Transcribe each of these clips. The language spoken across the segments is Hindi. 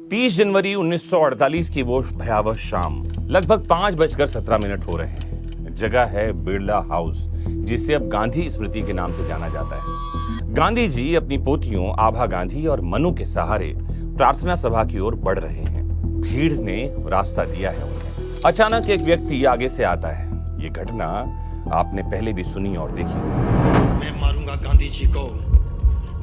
30 जनवरी 1948 की वो भयावह शाम, लगभग 5:17 हो रहे हैं। जगह है बिरला हाउस, जिसे अब गांधी स्मृति के नाम से जाना जाता है। गांधी जी अपनी पोतियों आभा गांधी और मनु के सहारे प्रार्थना सभा की ओर बढ़ रहे हैं। भीड़ ने रास्ता दिया है उन्हें। अचानक एक व्यक्ति आगे से आता है। ये घटना आपने पहले भी सुनी और देखी। मैं मारूंगा गांधी जी को,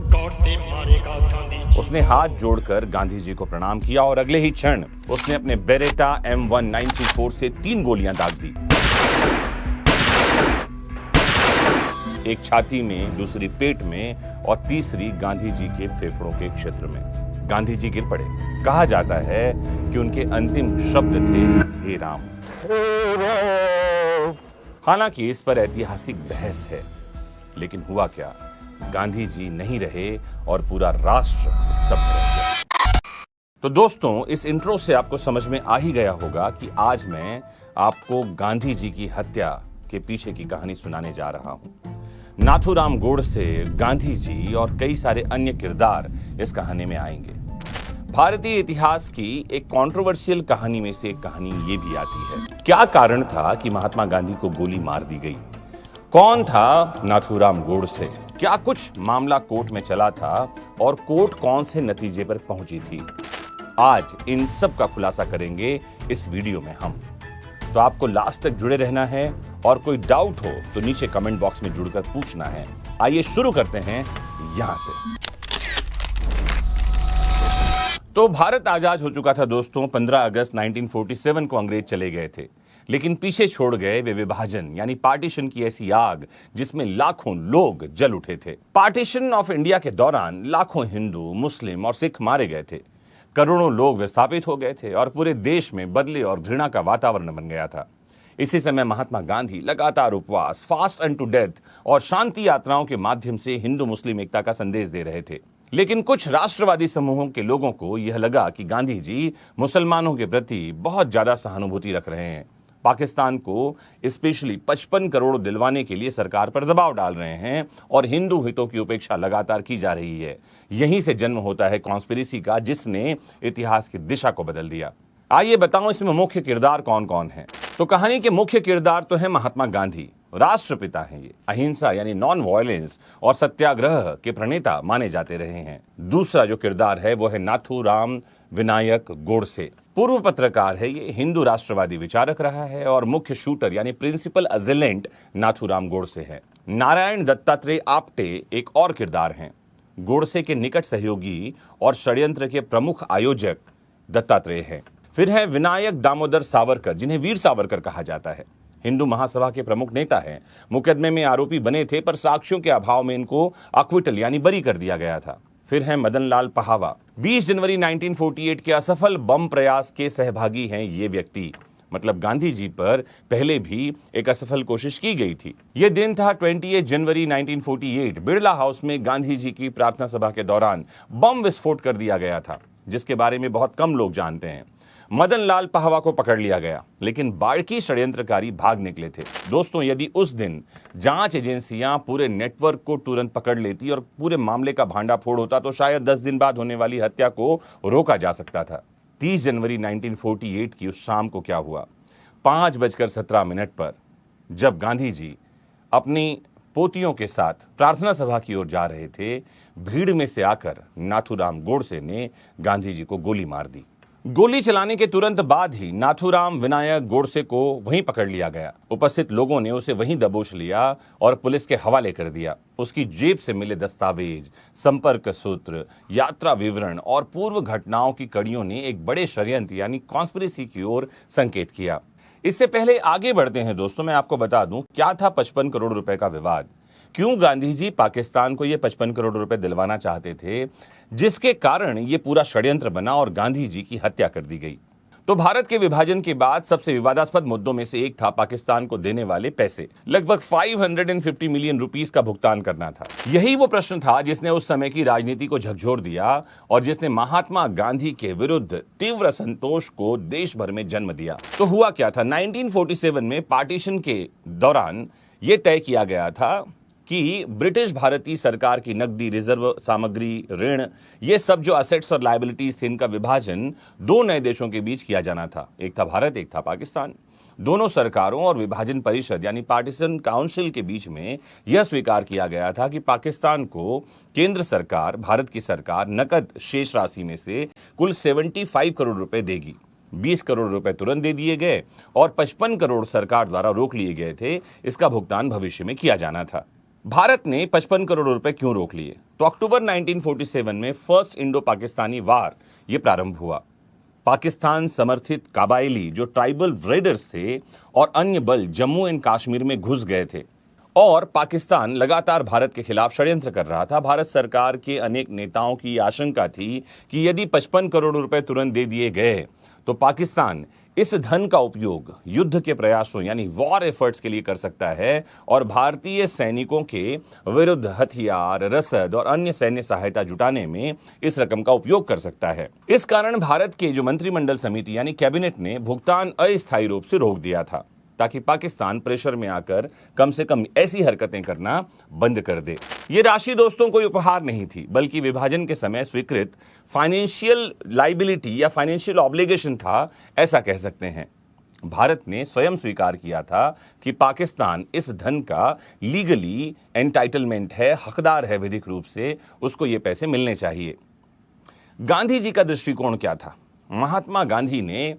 गॉड से मारेगा गांधी जी। उसने हाथ जोड़कर गांधी जी को प्रणाम किया और अगले ही क्षण उसने अपने बेरेटा M1934 से 3 गोलियां दाग दी। एक छाती में, दूसरी पेट में और तीसरी गांधी जी के फेफड़ों के क्षेत्र में। गांधी जी गिर पड़े। कहा जाता है कि उनके अंतिम शब्द थे, हे राम। हालांकि इस पर ऐतिहासिक बहस है, लेकिन हुआ क्या? गांधी जी नहीं रहे और पूरा राष्ट्र स्तब्ध रह गया। तो दोस्तों, इस इंट्रो से आपको समझ में आ ही गया होगा कि आज मैं आपको गांधी जी की हत्या के पीछे की कहानी सुनाने जा रहा हूं। नाथूराम गोडसे, गांधी जी और कई सारे अन्य किरदार इस कहानी में आएंगे। भारतीय इतिहास की एक कंट्रोवर्शियल कहानी में से एक कहानी ये भी आती है। क्या कारण था कि महात्मा गांधी को गोली मार दी गई? कौन था नाथूराम गोडसे? क्या कुछ मामला कोर्ट में चला था और कोर्ट कौन से नतीजे पर पहुंची थी? आज इन सब का खुलासा करेंगे इस वीडियो में हम। तो आपको लास्ट तक जुड़े रहना है और कोई डाउट हो तो नीचे कमेंट बॉक्स में जुड़कर पूछना है। आइए शुरू करते हैं यहां से। तो भारत आजाद हो चुका था दोस्तों। 15 अगस्त 1947 को अंग्रेज चले गए थे, लेकिन पीछे छोड़ गए वे विभाजन यानी पार्टीशन की ऐसी आग जिसमें लाखों लोग जल उठे थे। पार्टीशन ऑफ इंडिया के दौरान लाखों हिंदू, मुस्लिम और सिख मारे गए थे। करोड़ों लोग विस्थापित हो गए थे और पूरे देश में बदले और घृणा का वातावरण बन गया था। इसी समय महात्मा गांधी लगातार उपवास, फास्ट अनटू डेथ और शांति यात्राओं के माध्यम से हिंदू मुस्लिम एकता का संदेश दे रहे थे। लेकिन कुछ राष्ट्रवादी समूहों के लोगों को यह लगा कि गांधी जी मुसलमानों के प्रति बहुत ज्यादा सहानुभूति रख रहे हैं, पाकिस्तान को स्पेशली 55 करोड़ दिलवाने के लिए सरकार पर दबाव डाल रहे हैं और हिंदू हितों की उपेक्षा लगातार की जा रही है। यहीं से जन्म होता है कॉन्स्पिरेसी का, जिसने इतिहास की दिशा को बदल दिया। आइए बताऊं इसमें मुख्य किरदार कौन कौन है। तो कहानी के मुख्य किरदार तो है महात्मा गांधी, राष्ट्रपिता हैं। ये अहिंसा यानी नॉन वायलेंस और सत्याग्रह के प्रणेता माने जाते रहे हैं। दूसरा जो किरदार है वो है नाथूराम विनायक गोडसे। पूर्व पत्रकार है ये, हिंदू राष्ट्रवादी विचारक रहा है और मुख्य शूटर यानी प्रिंसिपल अजिलेंट नाथूराम गोडसे है। नारायण दत्तात्रेय आप्टे एक और किरदार हैं। गोडसे के निकट सहयोगी और षड्यंत्र के प्रमुख आयोजक दत्तात्रेय हैं। फिर है विनायक दामोदर सावरकर, जिन्हें वीर सावरकर कहा जाता है। हिंदू महासभा के प्रमुख नेता हैं। मुकदमे में आरोपी बने थे, पर साक्ष्यों के अभाव में इनको अक्विटल यानी बरी कर दिया गया था। फिर है मदन लाल पहावा। 20 जनवरी 1948 के असफल बम प्रयास के सहभागी हैं ये व्यक्ति। मतलब गांधी जी पर पहले भी एक असफल कोशिश की गई थी। यह दिन था 28 जनवरी 1948। बिरला हाउस में गांधी जी की प्रार्थना सभा के दौरान बम विस्फोट कर दिया गया था, जिसके बारे में बहुत कम लोग जानते हैं। मदन लाल पहावा को पकड़ लिया गया, लेकिन बाकी षड्यंत्रकारी भाग निकले थे। दोस्तों, यदि उस दिन जांच एजेंसियां पूरे नेटवर्क को तुरंत पकड़ लेती और पूरे मामले का भांडाफोड़ होता तो शायद 10 दिन बाद होने वाली हत्या को रोका जा सकता था। 30 जनवरी 1948 की उस शाम को क्या हुआ? 5:17 पर जब गांधी जी अपनी पोतियों के साथ प्रार्थना सभा की ओर जा रहे थे, भीड़ में से आकर नाथूराम गोडसे ने गांधी जी को गोली मार दी। गोली चलाने के तुरंत बाद ही नाथूराम विनायक गोडसे को वहीं पकड़ लिया गया। उपस्थित लोगों ने उसे वहीं दबोच लिया और पुलिस के हवाले कर दिया। उसकी जेब से मिले दस्तावेज, संपर्क सूत्र, यात्रा विवरण और पूर्व घटनाओं की कड़ियों ने एक बड़े षड्यंत्र यानी कॉन्स्पिरेसी की ओर संकेत किया। इससे पहले आगे बढ़ते हैं दोस्तों, मैं आपको बता दूं क्या था 55 करोड़ रुपए का विवाद। क्यों गांधी जी पाकिस्तान को ये 55 करोड़ रुपए दिलवाना चाहते थे, जिसके कारण ये पूरा षड्यंत्र बना और गांधी जी की हत्या कर दी गई। तो भारत के विभाजन के बाद सबसे विवादास्पद मुद्दों में से एक था पाकिस्तान को देने वाले पैसे। लगभग 550 मिलियन रुपीस का भुगतान करना था। यही वो प्रश्न था जिसने उस समय की राजनीति को झकझोर दिया और जिसने महात्मा गांधी के विरुद्ध तीव्र असंतोष को देश भर में जन्म दिया। तो हुआ क्या था? 1947 में पार्टीशन के दौरान यह तय किया गया था कि ब्रिटिश भारतीय सरकार की नकदी, रिजर्व सामग्री, ऋण, ये सब जो असेट्स और लायबिलिटीज थे, इनका विभाजन दो नए देशों के बीच किया जाना था। एक था भारत, एक था पाकिस्तान। दोनों सरकारों और विभाजन परिषद यानी पार्टीशन काउंसिल के बीच में यह स्वीकार किया गया था कि पाकिस्तान को केंद्र सरकार, भारत की सरकार, नकद शेष राशि में से कुल 75 करोड़ रुपए देगी। 20 करोड़ रुपए तुरंत दे दिए गए और 55 करोड़ सरकार द्वारा रोक लिए गए थे। इसका भुगतान भविष्य में किया जाना था। भारत ने 55 करोड़ रुपए क्यों रोक लिए? तो अक्टूबर 1947 में फर्स्ट इंडो पाकिस्तानी वार यह प्रारंभ हुआ। पाकिस्तान समर्थित काबाइली जो ट्राइबल रेडर्स थे और अन्य बल जम्मू एंड कश्मीर में घुस गए थे और पाकिस्तान लगातार भारत के खिलाफ षड्यंत्र कर रहा था। भारत सरकार के अनेक नेताओं की आशंका थी कि यदि 55 करोड़ रुपए तुरंत दे दिए गए तो पाकिस्तान इस धन का उपयोग युद्ध के प्रयासों यानी वॉर एफर्ट्स के लिए कर सकता है और भारतीय सैनिकों के विरुद्ध हथियार, रसद और अन्य सैन्य सहायता जुटाने में इस रकम का उपयोग कर सकता है। इस कारण भारत के जो मंत्रिमंडल समिति यानी कैबिनेट ने भुगतान अस्थायी रूप से रोक दिया था ताकि पाकिस्तान प्रेशर में आकर कम से कम ऐसी हरकतें करना बंद कर दे। ये राशि दोस्तों कोई उपहार नहीं थी, बल्कि विभाजन के समय स्वीकृत फाइनेंशियल लाइबिलिटी या फाइनेंशियल ऑब्लिगेशन था, ऐसा कह सकते हैं। भारत ने स्वयं स्वीकार किया था कि पाकिस्तान इस धन का लीगली एंटाइटलमेंट है, हकदार है विधिक रूप से, उसको ये पैसे मिलने चाहिए। गांधी जी का दृष्टिकोण क्या था? महात्मा गांधी ने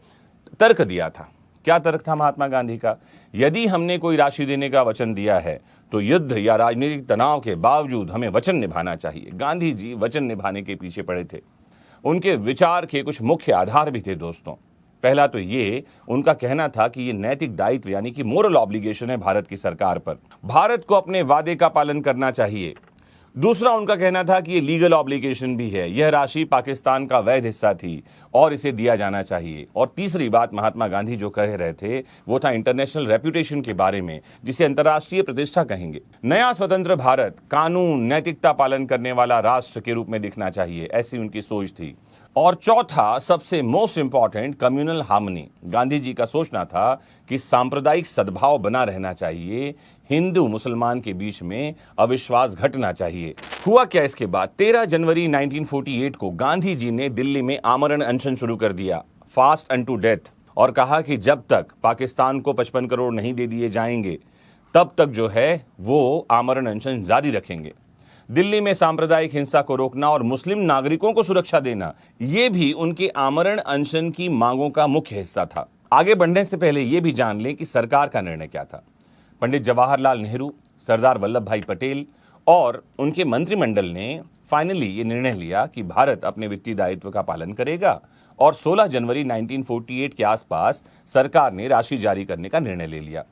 तर्क दिया था। क्या तर्क था महात्मा गांधी का? यदि हमने कोई राशि देने का वचन दिया है तो युद्ध या राजनीतिक तनाव के बावजूद हमें वचन निभाना चाहिए। गांधी जी वचन निभाने के पीछे पड़े थे। उनके विचार के कुछ मुख्य आधार भी थे दोस्तों। पहला तो ये उनका कहना था कि ये नैतिक दायित्व यानी कि मोरल ऑब्लिगेशन है भारत की सरकार पर, भारत को अपने वादे का पालन करना चाहिए। दूसरा उनका कहना था कि ये लीगल ऑब्लिगेशन भी है, यह राशि पाकिस्तान का वैध हिस्सा थी और इसे दिया जाना चाहिए। और तीसरी बात महात्मा गांधी जो कह रहे थे वो था इंटरनेशनल रेप्यूटेशन के बारे में, जिसे अंतर्राष्ट्रीय प्रतिष्ठा कहेंगे। नया स्वतंत्र भारत कानून, नैतिकता पालन करने वाला राष्ट्र के रूप में दिखना चाहिए, ऐसी उनकी सोच थी। और चौथा, सबसे most important, communal harmony. Gandhi ji का सोचना था कि सांप्रदायिक सद्भाव बना रहना चाहिए, हिंदू मुसलमान के बीच में अविश्वास घटना चाहिए। हुआ क्या इसके बाद? 13 जनवरी 1948 को गांधी जी ने दिल्ली में आमरण अनशन शुरू कर दिया, फास्ट अनटू डेथ, और कहा कि जब तक पाकिस्तान को 55 करोड़ नहीं दे दिए जाएंगे तब तक जो है वो आमरण अनशन जारी रखेंगे। दिल्ली में सांप्रदायिक हिंसा को रोकना और मुस्लिम नागरिकों को सुरक्षा देना, यह भी उनके आमरण अनशन की मांगों का मुख्य हिस्सा था। आगे बढ़ने से पहले यह भी जान लें कि सरकार का निर्णय क्या था। पंडित जवाहरलाल नेहरू, सरदार वल्लभ भाई पटेल और उनके मंत्रिमंडल ने फाइनली ये निर्णय लिया कि भारत अपने वित्तीय दायित्व का पालन करेगा और 16 जनवरी 1948 के आसपास सरकार ने राशि जारी करने का निर्णय ले लिया।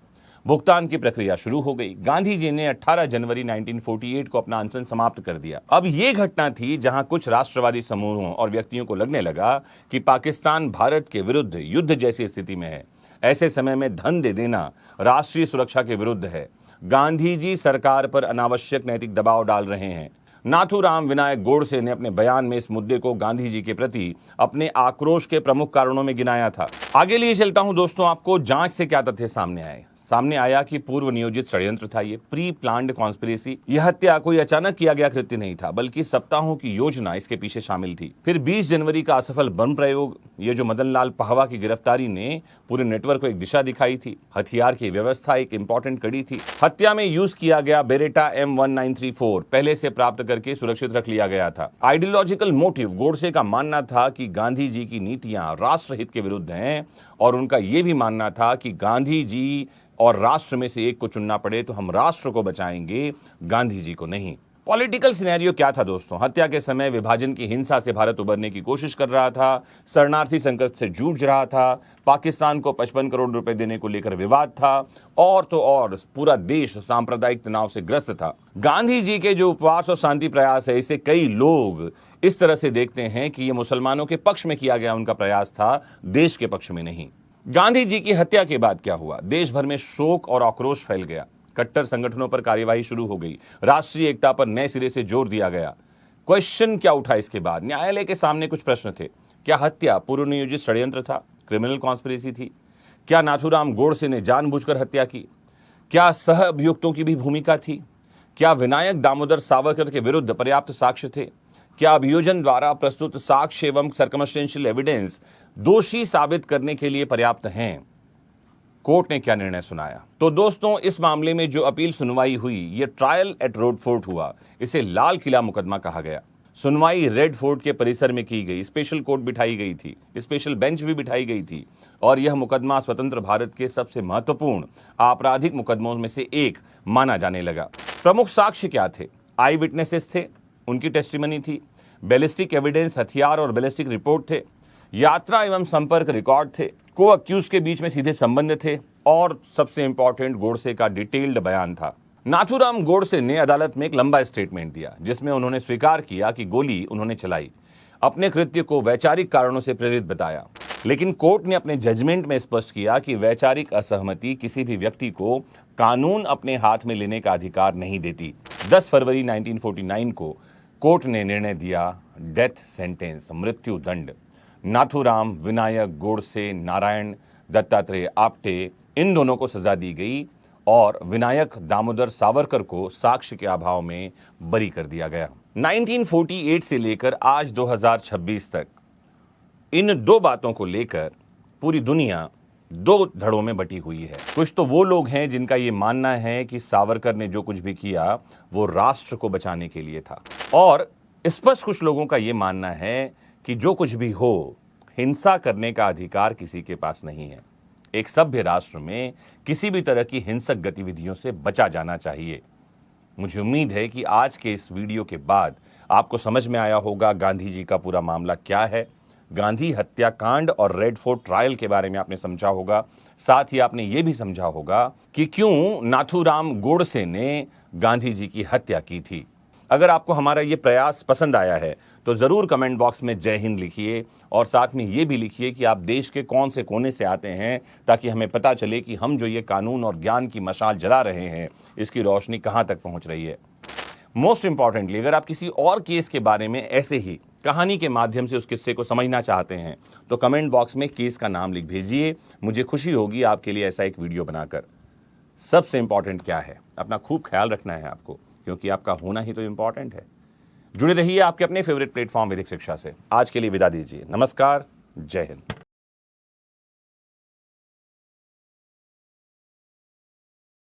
भुगतान की प्रक्रिया शुरू हो गई। गांधी जी ने 18 जनवरी 1948 को अपना अनशन समाप्त कर दिया। अब यह घटना थी जहां कुछ राष्ट्रवादी समूहों और व्यक्तियों को लगने लगा कि पाकिस्तान भारत के विरुद्ध युद्ध जैसी स्थिति में है। ऐसे समय में धन दे देना राष्ट्रीय सुरक्षा के विरुद्ध है। गांधी जी सरकार पर अनावश्यक नैतिक दबाव डाल रहे हैं। नाथूराम विनायक गोडसे ने अपने बयान में इस मुद्दे को गांधी जी के प्रति अपने आक्रोश के प्रमुख कारणों में गिनाया था। आगे लिए चलता हूं दोस्तों, आपको जांच से क्या तथ्य सामने आए। सामने आया कि पूर्व नियोजित षड्यंत्र था, ये प्री प्लान्ड कॉन्स्पिरेसी। यह हत्या कोई अचानक किया गया कृत्य नहीं था, बल्कि सप्ताहों की योजना इसके पीछे शामिल थी। फिर 20 जनवरी का असफल बम प्रयोग, ये जो मदन लाल पहवा की गिरफ्तारी ने पूरे नेटवर्क को एक दिशा दिखाई थी। हथियार की व्यवस्था एक इंपॉर्टेंट कड़ी थी। हत्या में यूज किया गया बेरेटा M1934 पहले से प्राप्त करके सुरक्षित रख लिया गया था। आइडियोलॉजिकल मोटिव, गोडसे का मानना था कि गांधी जी की नीतियां राष्ट्रहित के विरुद्ध हैं और उनका यह भी मानना था कि गांधी जी और राष्ट्र में से एक को चुनना पड़े तो हम राष्ट्र को बचाएंगे, गांधी जी को नहीं। पॉलिटिकल सिनेरियो क्या था दोस्तों? हत्या के समय विभाजन की हिंसा से भारत उबरने की कोशिश कर रहा था, शरणार्थी संकट से जूझ रहा था, पाकिस्तान को 55 करोड़ रुपए देने को लेकर विवाद था और तो और पूरा देश सांप्रदायिक तनाव से ग्रस्त था। गांधी जी के जो उपवास और शांति प्रयास है, इसे कई लोग इस तरह से देखते हैं कि यह मुसलमानों के पक्ष में किया गया उनका प्रयास था, देश के पक्ष में नहीं। गांधी जी की हत्या के बाद क्या हुआ? देश भर में शोक और आक्रोश फैल गया। कट्टर संगठनों पर कार्यवाही शुरू हो गई। राष्ट्रीय एकता पर नए सिरे से जोर दिया गया। क्वेश्चन क्या उठा इसके बाद? न्यायालय के सामने कुछ प्रश्न थे। क्या हत्या पूर्व नियोजित षड्यंत्र था, क्रिमिनल कॉन्स्पिरेसी थी? क्या नाथूराम गोडसे ने जानबूझकर हत्या की? क्या सह अभियुक्तों की भी भूमिका थी? क्या विनायक दामोदर सावरकर के विरुद्ध पर्याप्त साक्ष्य थे? क्या अभियोजन द्वारा प्रस्तुत साक्ष्य एवं सर्कमस्टेंशियल एविडेंस दोषी साबित करने के लिए पर्याप्त हैं? कोर्ट ने क्या निर्णय सुनाया? तो दोस्तों, इस मामले में जो अपील सुनवाई हुई, ये ट्रायल एट रोड फोर्ट हुआ। इसे लाल किला मुकदमा कहा गया। सुनवाई रेड फोर्ट के परिसर में की गई। स्पेशल कोर्ट बिठाई गई थी, स्पेशल बेंच भी बिठाई गई थी और यह मुकदमा स्वतंत्र भारत के सबसे महत्वपूर्ण आपराधिक मुकदमों में से एक माना जाने लगा। प्रमुख साक्ष्य क्या थे? आई विटनेसेस थे, उनकी टेस्टिमनी थी। बैलिस्टिक एविडेंस, हथियार और बैलिस्टिक रिपोर्ट थे। यात्रा एवं संपर्क रिकॉर्ड थे। को अक्यूज के बीच में सीधे संबंध थे और सबसे इंपॉर्टेंट, गोडसे का डिटेल्ड बयान था। नाथूराम गोडसे ने अदालत में एक लंबा स्टेटमेंट दिया जिसमें उन्होंने स्वीकार किया कि गोली उन्होंने चलाई। अपने कृत्य को वैचारिक कारणों से प्रेरित बताया। लेकिन कोर्ट ने अपने जजमेंट में स्पष्ट किया कि वैचारिक असहमति किसी भी व्यक्ति को कानून अपने हाथ में लेने का अधिकार नहीं देती। 10 फरवरी 1949 को कोर्ट ने निर्णय दिया, डेथ सेंटेंस, मृत्यु दंड। नाथूराम, विनायक गोडसे, नारायण दत्तात्रेय आप्टे, इन दोनों को सजा दी गई और विनायक दामोदर सावरकर को साक्ष्य के अभाव में बरी कर दिया गया। 1948 से लेकर आज 2026 तक इन दो बातों को लेकर पूरी दुनिया दो धड़ों में बटी हुई है। कुछ तो वो लोग हैं जिनका ये मानना है कि सावरकर ने जो कुछ भी किया वो राष्ट्र को बचाने के लिए था, और स्पष्ट कुछ लोगों का ये मानना है कि जो कुछ भी हो, हिंसा करने का अधिकार किसी के पास नहीं है। एक सभ्य राष्ट्र में किसी भी तरह की हिंसक गतिविधियों से बचा जाना चाहिए। मुझे उम्मीद है कि आज के इस वीडियो के बाद आपको समझ में आया होगा गांधी जी का पूरा मामला क्या है। गांधी हत्याकांड और रेड फोर्ट ट्रायल के बारे में आपने समझा होगा। साथ ही आपने ये भी समझा होगा कि क्यों नाथूराम गोडसे ने गांधी जी की हत्या की थी। अगर आपको हमारा ये प्रयास पसंद आया है तो जरूर कमेंट बॉक्स में जय हिंद लिखिए और साथ में ये भी लिखिए कि आप देश के कौन से कोने से आते हैं, ताकि हमें पता चले कि हम जो ये कानून और ज्ञान की मशाल जला रहे हैं इसकी रोशनी कहां तक पहुंच रही है। मोस्ट इंपॉर्टेंटली, अगर आप किसी और केस के बारे में ऐसे ही कहानी के माध्यम से उस किस्से को समझना चाहते हैं तो कमेंट बॉक्स में केस का नाम लिख भेजिए। मुझे खुशी होगी आपके लिए ऐसा एक वीडियो बनाकर। सबसे इंपॉर्टेंट क्या है, अपना खूब ख्याल रखना है आपको, क्योंकि आपका होना ही तो इंपॉर्टेंट है। जुड़े रहिए आपके अपने फेवरेट प्लेटफॉर्म वैदिक शिक्षा से। आज के लिए विदा दीजिए। नमस्कार, जय हिंद।